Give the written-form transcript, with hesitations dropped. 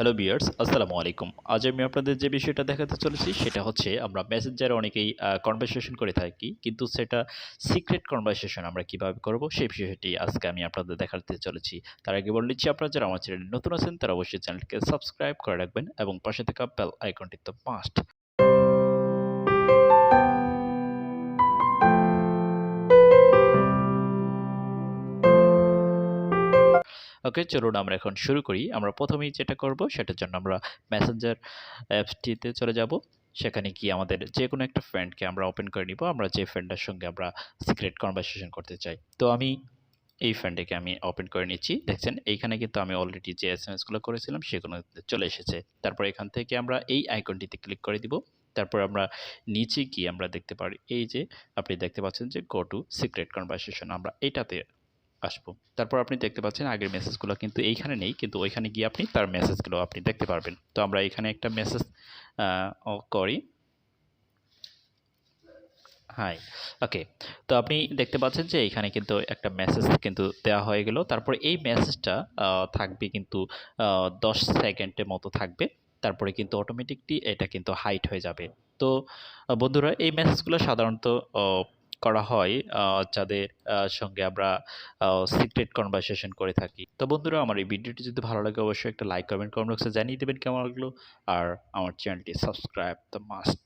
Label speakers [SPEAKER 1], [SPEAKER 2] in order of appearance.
[SPEAKER 1] Hello viewers, আসসালামু আলাইকুম। আজ আমি আপনাদের যে বিষয়টা দেখাতে চলেছি সেটা হচ্ছে আমরা মেসেঞ্জারে অনেকেই কনভারসেশন করে থাকি, কিন্তু সেটা সিক্রেট কনভারসেশন আমরা কিভাবে করব সেই বিষয়টি আজকে আমি আপনাদের দেখাতে চলেছি। তার আগে বলে নিচ্ছি, আপনারা যারা আমার চ্যানেলে নতুন আছেন তারা অবশ্যই চ্যানেলকে সাবস্ক্রাইব করে রাখবেন এবং পাশে থাকা বেল আইকনটি তো মাস্ট। ওকে, চলুন আমরা এখন শুরু করি। আমরা প্রথমেই যেটা করব সেটার জন্য আমরা মেসেঞ্জার অ্যাপসটিতে চলে যাব। সেখানে গিয়ে আমাদের যে কোনো একটা ফ্রেন্ডকে আমরা ওপেন করে নিব, আমরা যে ফ্রেন্ডের সঙ্গে আমরা সিক্রেট কনভারসেশন করতে চাই। তো আমি এই ফ্রেন্ডটিকে আমি ওপেন করে নিচ্ছি। দেখছেন এইখানে কিন্তু আমি অলরেডি যে এসএমএসগুলো করেছিলাম সেগুলো চলে এসেছে। তারপর এখান থেকে আমরা এই আইকনটিতে ক্লিক করে দিব। তারপর আমরা নিচে গিয়ে আমরা দেখতে পারি, এই যে আপনি দেখতে পাচ্ছেন যে গো টু সিক্রেট কনভারসেশন, আমরা এটাতে আসবো। তারপর আপনি দেখতে পাচ্ছেন আগের মেসেজগুলো কিন্তু এইখানে নেই, কিন্তু ওইখানে গিয়ে আপনি তার মেসেজগুলো আপনি দেখতে পারবেন। তো আমরা এখানে একটা মেসেজ করি, হাই। ওকে, তো আপনি দেখতে পাচ্ছেন যে এখানে কিন্তু একটা মেসেজ কিন্তু দেওয়া হয়ে গেল। তারপরে এই মেসেজটা থাকবে কিন্তু 10 সেকেন্ডের মতো থাকবে। তারপরে কিন্তু অটোমেটিকলি এটা কিন্তু হাইড হয়ে যাবে। তো বন্ধুরা, এই মেসেজগুলো সাধারণত করা হয় যাদের সঙ্গে আমরা সিক্রেট কনভারসেশন করে থাকি। তো বন্ধুরা, আমার এই ভিডিওটি যদি ভালো লাগে অবশ্যই একটা লাইক করবেন, কমেন্ট বক্সে জানিয়ে দেবেন কেমন লাগলো। আর আমার চ্যানেলটি সাবস্ক্রাইব দ্য মাস্ট।